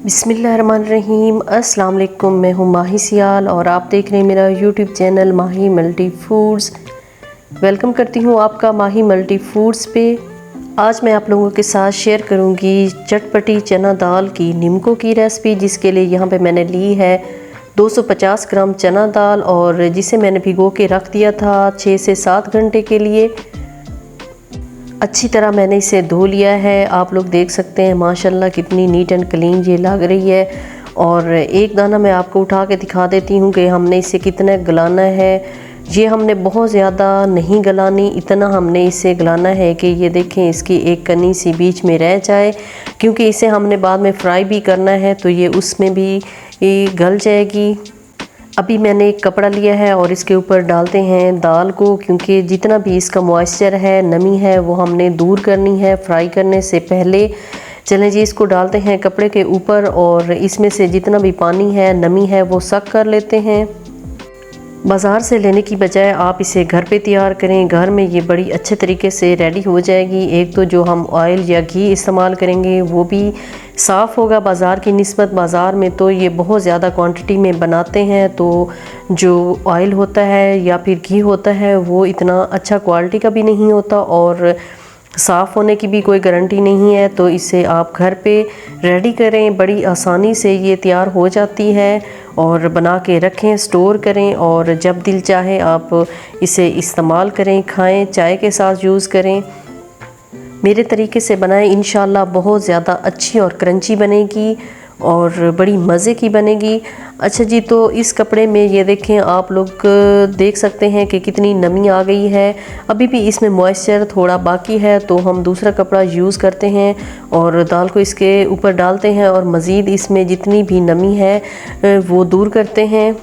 बिस्मिल्लाहिर्रहमानिर्रहीम। अस्सलाम वालेकुम। मैं हूँ माही सियाल और आप देख रहे हैं मेरा यूट्यूब चैनल माही मल्टी फूड्स। वेलकम करती हूँ आपका माही मल्टी फूड्स पे। आज मैं आप लोगों के साथ शेयर करूँगी चटपटी चना दाल की निमको की रेसिपी, जिसके लिए यहाँ पे मैंने ली है 250 ग्राम चना दाल और जिसे मैंने भिगो के रख दिया था 6 से 7 घंटे के लिए। अच्छी तरह मैंने इसे धो लिया है। आप लोग देख सकते हैं माशाल्लाह कितनी नीट एंड क्लीन ये लग रही है। और एक दाना मैं आपको उठा के दिखा देती हूँ कि हमने इसे कितना गलाना है। ये हमने बहुत ज़्यादा नहीं गलानी, इतना हमने इसे गलाना है कि ये देखें इसकी एक कनी सी बीच में रह जाए, क्योंकि इसे हमने बाद में फ्राई भी करना है तो ये उसमें भी गल जाएगी। अभी मैंने एक कपड़ा लिया है और इसके ऊपर डालते हैं दाल को, क्योंकि जितना भी इसका मॉइस्चर है, नमी है, वो हमने दूर करनी है फ्राई करने से पहले। चलें जी, इसको डालते हैं कपड़े के ऊपर और इसमें से जितना भी पानी है, नमी है, वो सक कर लेते हैं। बाज़ार से लेने की बजाय आप इसे घर पे तैयार करें। घर में ये बड़ी अच्छे तरीके से रेडी हो जाएगी। एक तो जो हम ऑयल या घी इस्तेमाल करेंगे वो भी साफ़ होगा बाज़ार की निस्बत। बाज़ार में तो ये बहुत ज़्यादा क्वांटिटी में बनाते हैं, तो जो ऑयल होता है या फिर घी होता है वो इतना अच्छा क्वालिटी का भी नहीं होता और साफ़ होने की भी कोई गारंटी नहीं है। तो इसे आप घर पे रेडी करें, बड़ी आसानी से ये तैयार हो जाती है और बना के रखें, स्टोर करें और जब दिल चाहे आप इसे इस्तेमाल करें, खाएं, चाय के साथ यूज़ करें। मेरे तरीके से बनाएं, इंशाल्लाह बहुत ज़्यादा अच्छी और क्रंची बनेगी और बड़ी मज़े की बनेगी। अच्छा जी, तो इस कपड़े में ये देखें, आप लोग देख सकते हैं कि कितनी नमी आ गई है। अभी भी इसमें मॉइस्चर थोड़ा बाकी है, तो हम दूसरा कपड़ा यूज़ करते हैं और दाल को इसके ऊपर डालते हैं और मज़ीद इसमें जितनी भी नमी है वो दूर करते हैं।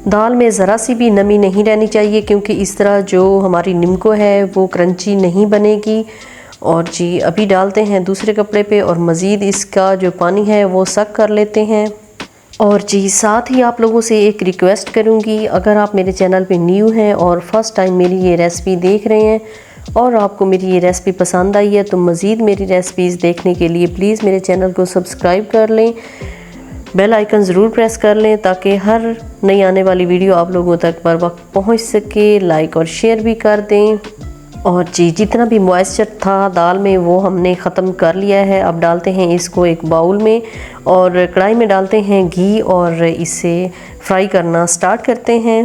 दाल में ज़रा सी भी नमी नहीं रहनी चाहिए, क्योंकि इस तरह जो हमारी निमको है वो क्रंची नहीं बनेगी। और जी, अभी डालते हैं दूसरे कपड़े पे और मज़ीद इसका जो पानी है वो सक कर लेते हैं। और जी, साथ ही आप लोगों से एक रिक्वेस्ट करूँगी, अगर आप मेरे चैनल पे न्यू हैं और फर्स्ट टाइम मेरी ये रेसिपी देख रहे हैं और आपको मेरी ये रेसिपी पसंद आई है, तो मज़ीद मेरी रेसिपीज़ देखने के लिए प्लीज़ मेरे चैनल को सब्सक्राइब कर लें, बेल आइकन ज़रूर प्रेस कर लें ताकि हर नई आने वाली वीडियो आप लोगों तक बर वक्त पहुँच सके। लाइक और शेयर भी कर दें। और जी, जितना भी मॉइस्चर था दाल में वो हमने ख़त्म कर लिया है। अब डालते हैं इसको एक बाउल में और कढ़ाई में डालते हैं घी और इसे फ्राई करना स्टार्ट करते हैं।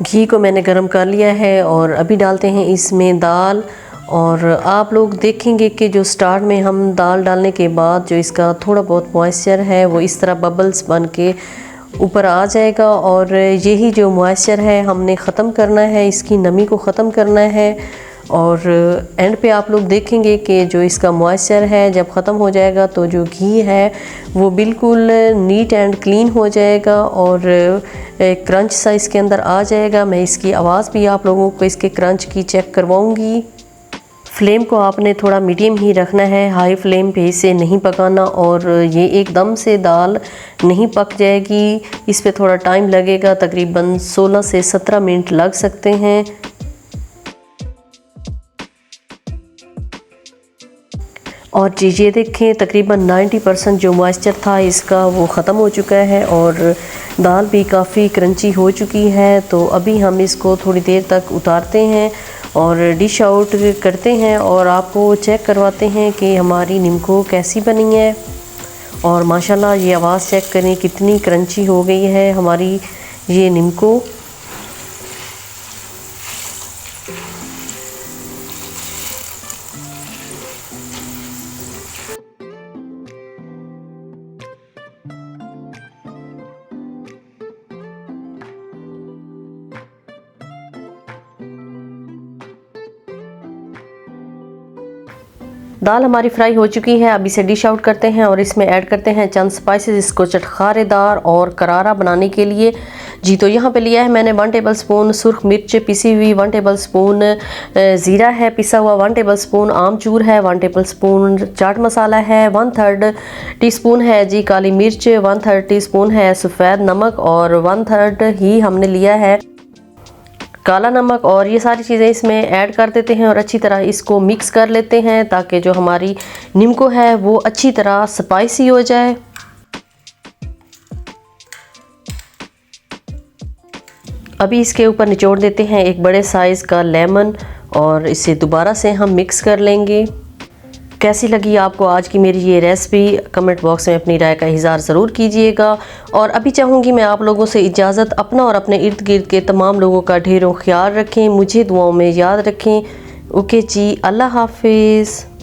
घी को मैंने गरम कर लिया है और अभी डालते हैं इसमें दाल। और आप लोग देखेंगे कि जो स्टार्ट में हम दाल डालने के बाद जो इसका थोड़ा बहुत मॉइस्चर है वो इस तरह बबल्स बन के ऊपर आ जाएगा और यही जो मॉइस्चर है हमने ख़त्म करना है, इसकी नमी को ख़त्म करना है। और एंड पे आप लोग देखेंगे कि जो इसका मॉइस्चर है जब ख़त्म हो जाएगा तो जो घी है वो बिल्कुल नीट एंड क्लीन हो जाएगा और क्रंच सा इसके अंदर आ जाएगा। मैं इसकी आवाज़ भी आप लोगों को इसके क्रंच की चेक करवाऊँगी। फ्लेम को आपने थोड़ा मीडियम ही रखना है, हाई फ्लेम पे इसे नहीं पकाना और ये एकदम से दाल नहीं पक जाएगी। इस पे थोड़ा टाइम लगेगा, तकरीबन 16 से 17 मिनट लग सकते हैं। और जी, ये देखें तकरीबन 90% जो मॉइस्चर था इसका वो ख़त्म हो चुका है और दाल भी काफ़ी क्रंची हो चुकी है। तो अभी हम इसको थोड़ी देर तक उतारते हैं और डिश आउट करते हैं और आपको चेक करवाते हैं कि हमारी निमको कैसी बनी है। और माशाल्लाह ये आवाज़ चेक करें कितनी क्रंची हो गई है हमारी ये निमको। दाल हमारी फ्राई हो चुकी है। अब इसे डिश आउट करते हैं और इसमें ऐड करते हैं चंद स्पाइसेस इसको चटखारेदार और करारा बनाने के लिए। जी तो यहाँ पे लिया है मैंने 1 टेबलस्पून सुर्ख मिर्च पिसी हुई, 1 टेबलस्पून ज़ीरा है पिसा हुआ, 1 टेबलस्पून आमचूर है, 1 टेबलस्पून चाट मसाला है, 1/3 टीस्पून है जी काली मिर्च, 1/3 टीस्पून है सफ़ेद नमक और 1/3 ही हमने लिया है काला नमक। और ये सारी चीज़ें इसमें ऐड कर देते हैं और अच्छी तरह इसको मिक्स कर लेते हैं ताकि जो हमारी निम्को है वो अच्छी तरह स्पाइसी हो जाए। अभी इसके ऊपर निचोड़ देते हैं एक बड़े साइज़ का लेमन और इसे दोबारा से हम मिक्स कर लेंगे। कैसी लगी आपको आज की मेरी ये रेसिपी, कमेंट बॉक्स में अपनी राय का इज़हार ज़रूर कीजिएगा। और अभी चाहूँगी मैं आप लोगों से इजाज़त, अपना और अपने इर्द गिर्द के तमाम लोगों का ढेरों ख्याल रखें, मुझे दुआओं में याद रखें। ओके जी, अल्लाह हाफिज़।